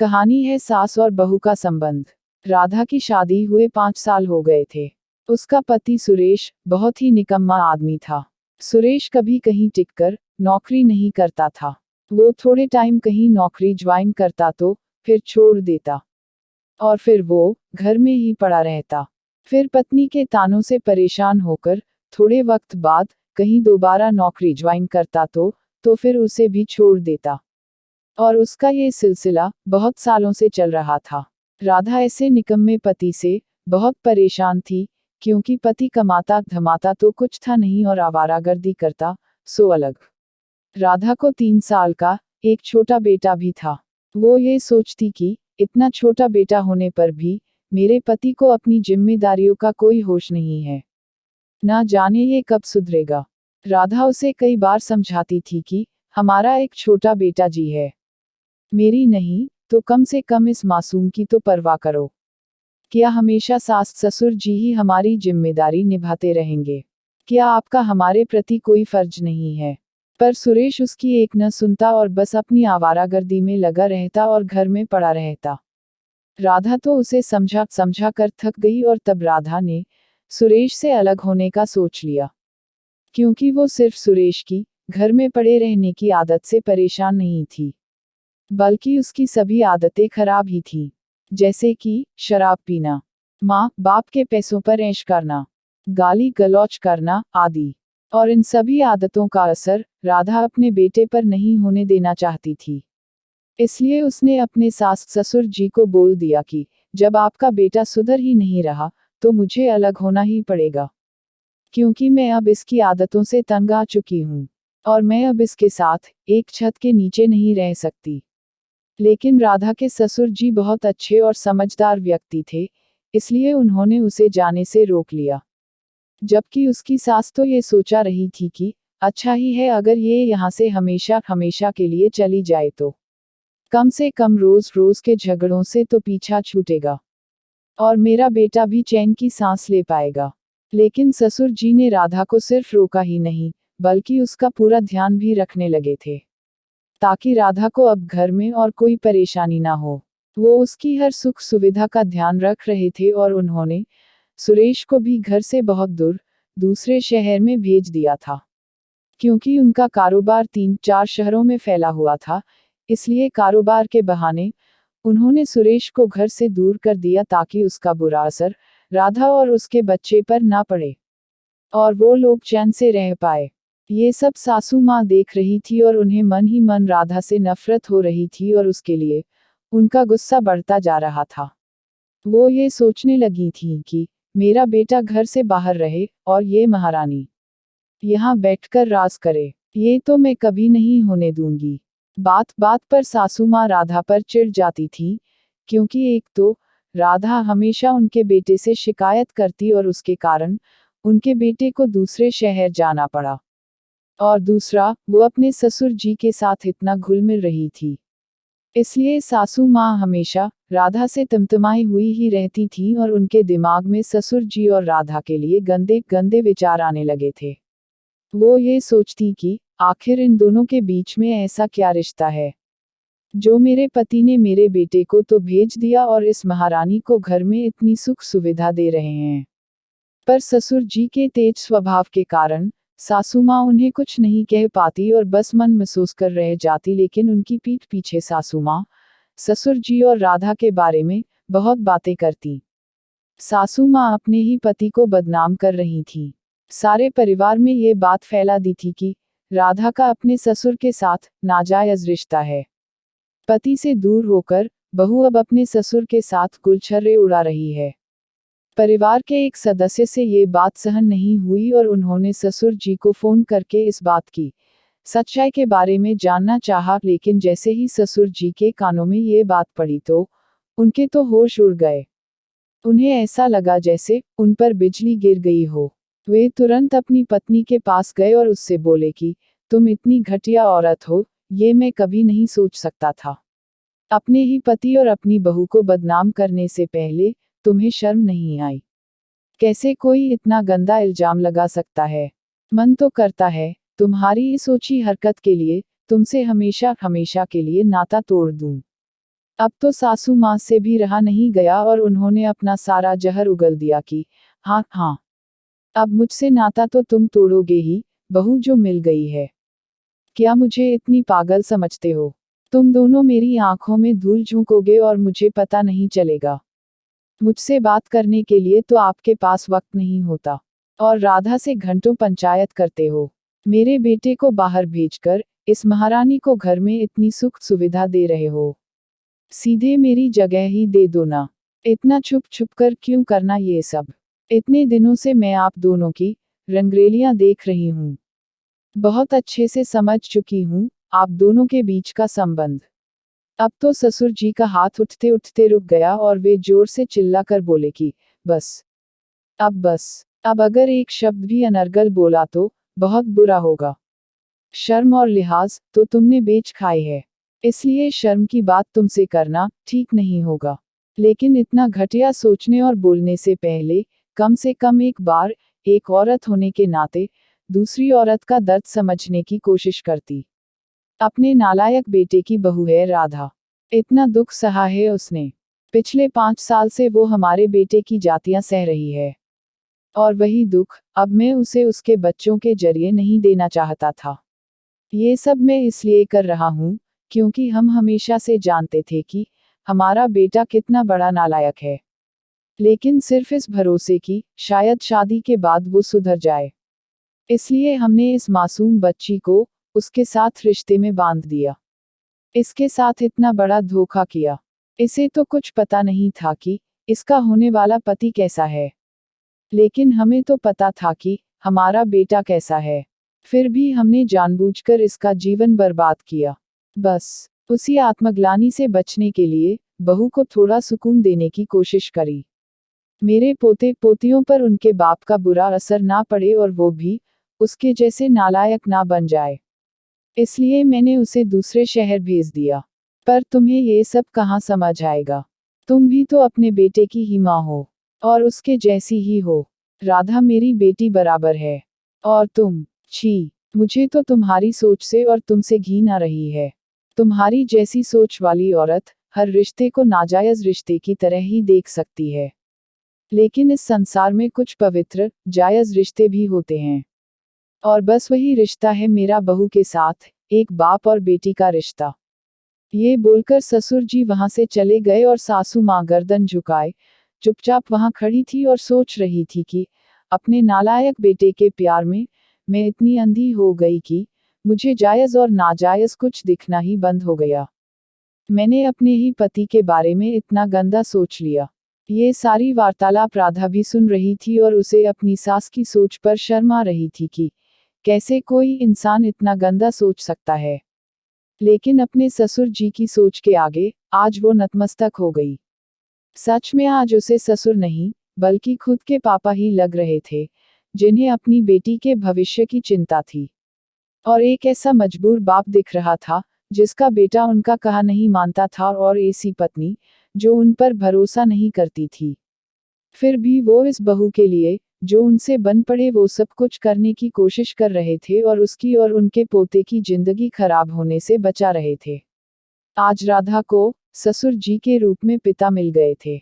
कहानी है सास और बहू का संबंध। राधा की शादी हुए 5 साल हो गए थे। उसका पति सुरेश बहुत ही निकम्मा आदमी था। सुरेश कभी कहीं टिककर नौकरी नहीं करता था। वो थोड़े टाइम कहीं नौकरी ज्वाइन करता तो फिर छोड़ देता और फिर वो घर में ही पड़ा रहता। फिर पत्नी के तानों से परेशान होकर थोड़े वक्त बाद कहीं दोबारा नौकरी ज्वाइन करता तो फिर उसे भी छोड़ देता। और उसका ये सिलसिला बहुत सालों से चल रहा था। राधा ऐसे निकम्मे पति से बहुत परेशान थी, क्योंकि पति कमाता धमाता तो कुछ था नहीं और आवारागर्दी करता, सो अलग। राधा को 3 साल का एक छोटा बेटा भी था। वो ये सोचती कि इतना छोटा बेटा होने पर भी मेरे पति को अपनी जिम्मेदारियों का कोई होश नहीं है, ना जाने ये कब सुधरेगा। राधा उसे कई बार समझाती थी कि हमारा एक छोटा बेटा जी है, मेरी नहीं तो कम से कम इस मासूम की तो परवाह करो। क्या हमेशा सास ससुर जी ही हमारी जिम्मेदारी निभाते रहेंगे? क्या आपका हमारे प्रति कोई फर्ज नहीं है? पर सुरेश उसकी एक न सुनता और बस अपनी आवारागर्दी में लगा रहता और घर में पड़ा रहता। राधा तो उसे समझा समझा कर थक गई और तब राधा ने सुरेश से अलग होने का सोच लिया। क्योंकि वो सिर्फ सुरेश की घर में पड़े रहने की आदत से परेशान नहीं थी, बल्कि उसकी सभी आदतें खराब ही थीं। जैसे कि शराब पीना, माँ बाप के पैसों पर ऐश करना, गाली गलौज करना आदि। और इन सभी आदतों का असर राधा अपने बेटे पर नहीं होने देना चाहती थी। इसलिए उसने अपने सास ससुर जी को बोल दिया कि जब आपका बेटा सुधर ही नहीं रहा तो मुझे अलग होना ही पड़ेगा, क्योंकि मैं अब इसकी आदतों से तंग आ चुकी हूँ और मैं अब इसके साथ एक छत के नीचे नहीं रह सकती। लेकिन राधा के ससुर जी बहुत अच्छे और समझदार व्यक्ति थे, इसलिए उन्होंने उसे जाने से रोक लिया। जबकि उसकी सास तो ये सोचा रही थी कि अच्छा ही है अगर ये यहाँ से हमेशा हमेशा के लिए चली जाए तो कम से कम रोज रोज के झगड़ों से तो पीछा छूटेगा और मेरा बेटा भी चैन की सांस ले पाएगा। लेकिन ससुर जी ने राधा को सिर्फ रोका ही नहीं, बल्कि उसका पूरा ध्यान भी रखने लगे थे, ताकि राधा को अब घर में और कोई परेशानी ना हो। वो उसकी हर सुख सुविधा का ध्यान रख रहे थे और उन्होंने सुरेश को भी घर से बहुत दूर दूसरे शहर में भेज दिया था। क्योंकि उनका कारोबार 3-4 शहरों में फैला हुआ था, इसलिए कारोबार के बहाने उन्होंने सुरेश को घर से दूर कर दिया ताकि उसका बुरा असर राधा और उसके बच्चे पर ना पड़े और वो लोग चैन से रह पाए। ये सब सासू माँ देख रही थी और उन्हें मन ही मन राधा से नफरत हो रही थी और उसके लिए उनका गुस्सा बढ़ता जा रहा था। वो ये सोचने लगी थी कि मेरा बेटा घर से बाहर रहे और ये महारानी यहाँ बैठकर राज करे, ये तो मैं कभी नहीं होने दूंगी। बात बात पर सासू माँ राधा पर चिढ़ जाती थी, क्योंकि एक तो राधा हमेशा उनके बेटे से शिकायत करती और उसके कारण उनके बेटे को दूसरे शहर जाना पड़ा, और दूसरा वो अपने ससुर जी के साथ इतना घुल मिल रही थी। इसलिए सासू माँ हमेशा राधा से तमतमाई हुई ही रहती थी और उनके दिमाग में ससुर जी और राधा के लिए गंदे गंदे विचार आने लगे थे। वो ये सोचती कि आखिर इन दोनों के बीच में ऐसा क्या रिश्ता है जो मेरे पति ने मेरे बेटे को तो भेज दिया और इस महारानी को घर में इतनी सुख सुविधा दे रहे हैं। पर ससुर जी के तेज स्वभाव के कारण सासू माँ उन्हें कुछ नहीं कह पाती और बस मन महसूस कर रह जाती। लेकिन उनकी पीठ पीछे सासू माँ ससुर जी और राधा के बारे में बहुत बातें करती। सासू माँ अपने ही पति को बदनाम कर रही थी। सारे परिवार में ये बात फैला दी थी कि राधा का अपने ससुर के साथ नाजायज रिश्ता है। पति से दूर होकर बहू अब अपने ससुर के साथ गुलछर्रे उड़ा रही है। परिवार के एक सदस्य से ये बात सहन नहीं हुई और उन्होंने ससुर जी को फोन करके इस बात की सच्चाई के बारे में जानना चाहा। लेकिन जैसे ही ससुर जी के कानों में ये बात पड़ी तो उनके तो होश उड़ गए। उन्हें ऐसा लगा जैसे उन पर बिजली गिर गई हो। वे तुरंत अपनी पत्नी के पास गए और उससे बोले कि तुम इतनी घटिया औरत हो, ये मैं कभी नहीं सोच सकता था। अपने ही पति और अपनी बहू को बदनाम करने से पहले तुम्हें शर्म नहीं आई? कैसे कोई इतना गंदा इल्जाम लगा सकता है? मन तो करता है तुम्हारी इस ओछी हरकत के लिए तुमसे हमेशा हमेशा के लिए नाता तोड़ दूं। अब तो सासू माँ से भी रहा नहीं गया और उन्होंने अपना सारा जहर उगल दिया कि हाँ हाँ, अब मुझसे नाता तो तुम तोड़ोगे ही, बहू जो मिल गई है। क्या मुझे इतनी पागल समझते हो? तुम दोनों मेरी आंखों में धूल झोंकोगे और मुझे पता नहीं चलेगा। मुझसे बात करने के लिए तो आपके पास वक्त नहीं होता, और राधा से घंटों पंचायत करते हो। मेरे बेटे को बाहर भेजकर इस महारानी को घर में इतनी सुख सुविधा दे रहे हो। सीधे मेरी जगह ही दे दो ना। इतना छुप छुप कर क्यों करना ये सब? इतने दिनों से मैं आप दोनों की रंगरेलियां देख रही हूँ। बहुत अच्छे से समझ चुकी हूँ आप दोनों के बीच का संबंध। अब तो ससुर जी का हाथ उठते उठते रुक गया और वे जोर से चिल्लाकर बोले कि बस, अब बस, अब अगर एक शब्द भी अनर्गल बोला तो बहुत बुरा होगा। शर्म और लिहाज तो तुमने बेच खाए है, इसलिए शर्म की बात तुमसे करना ठीक नहीं होगा। लेकिन इतना घटिया सोचने और बोलने से पहले कम से कम एक बार एक औरत होने के नाते दूसरी औरत का दर्द समझने की कोशिश करती। अपने नालायक बेटे की बहू है राधा, इतना दुख सहा है उसने। पिछले 5 साल से वो हमारे बेटे की जातियां सह रही है, और वही दुख अब मैं उसे उसके बच्चों के जरिए नहीं देना चाहता था। ये सब मैं इसलिए कर रहा हूँ क्योंकि हम हमेशा से जानते थे कि हमारा बेटा कितना बड़ा नालायक है, लेकिन सिर्फ इस भरोसे कि शायद शादी के बाद वो सुधर जाए। इसलिए हमने इस मासूम बच्ची को उसके साथ रिश्ते में बांध दिया। इसके साथ इतना बड़ा धोखा किया। इसे तो कुछ पता नहीं था कि इसका होने वाला पति कैसा है, लेकिन हमें तो पता था कि हमारा बेटा कैसा है। फिर भी हमने जानबूझकर इसका जीवन बर्बाद किया, बस उसी आत्मग्लानि से बचने के लिए बहू को थोड़ा सुकून देने की कोशिश करी। मेरे पोते पोतियों पर उनके बाप का बुरा असर ना पड़े और वो भी उसके जैसे नालायक ना बन जाए, इसलिए मैंने उसे दूसरे शहर भेज दिया। पर तुम्हें ये सब कहाँ समझ आएगा? तुम भी तो अपने बेटे की ही माँ हो, और उसके जैसी ही हो। राधा मेरी बेटी बराबर है। और तुम, छी, मुझे तो तुम्हारी सोच से और तुमसे घिन आ रही है। तुम्हारी जैसी सोच वाली औरत हर रिश्ते को नाजायज रिश्ते की तरह ही देख सकती है। लेकिन इस संसार में कुछ पवित्र, जायज रिश्ते भी होते हैं। और बस वही रिश्ता है मेरा बहू के साथ, एक बाप और बेटी का रिश्ता। ये बोलकर ससुर जी वहां से चले गए और सासू माँ गर्दन झुकाए चुपचाप वहां खड़ी थी और सोच रही थी कि अपने नालायक बेटे के प्यार में मैं इतनी अंधी हो गई कि मुझे जायज और नाजायज कुछ दिखना ही बंद हो गया। मैंने अपने ही पति के बारे में इतना गंदा सोच लिया। ये सारी वार्तालाप राधा भी सुन रही थी और उसे अपनी सास की सोच पर शर्म आ रही थी कि कैसे कोई इंसान इतना गंदा सोच सकता है। लेकिन अपने ससुर जी की सोच के आगे आज वो नतमस्तक हो गई। सच में आज उसे ससुर नहीं बल्कि खुद के पापा ही लग रहे थे, जिन्हें अपनी बेटी के भविष्य की चिंता थी। और एक ऐसा मजबूर बाप दिख रहा था जिसका बेटा उनका कहा नहीं मानता था, और ऐसी पत्नी जो उन पर भरोसा नहीं करती थी। फिर भी वो इस बहू के लिए जो उनसे बन पड़े वो सब कुछ करने की कोशिश कर रहे थे और उसकी और उनके पोते की जिंदगी खराब होने से बचा रहे थे। आज राधा को ससुर जी के रूप में पिता मिल गए थे।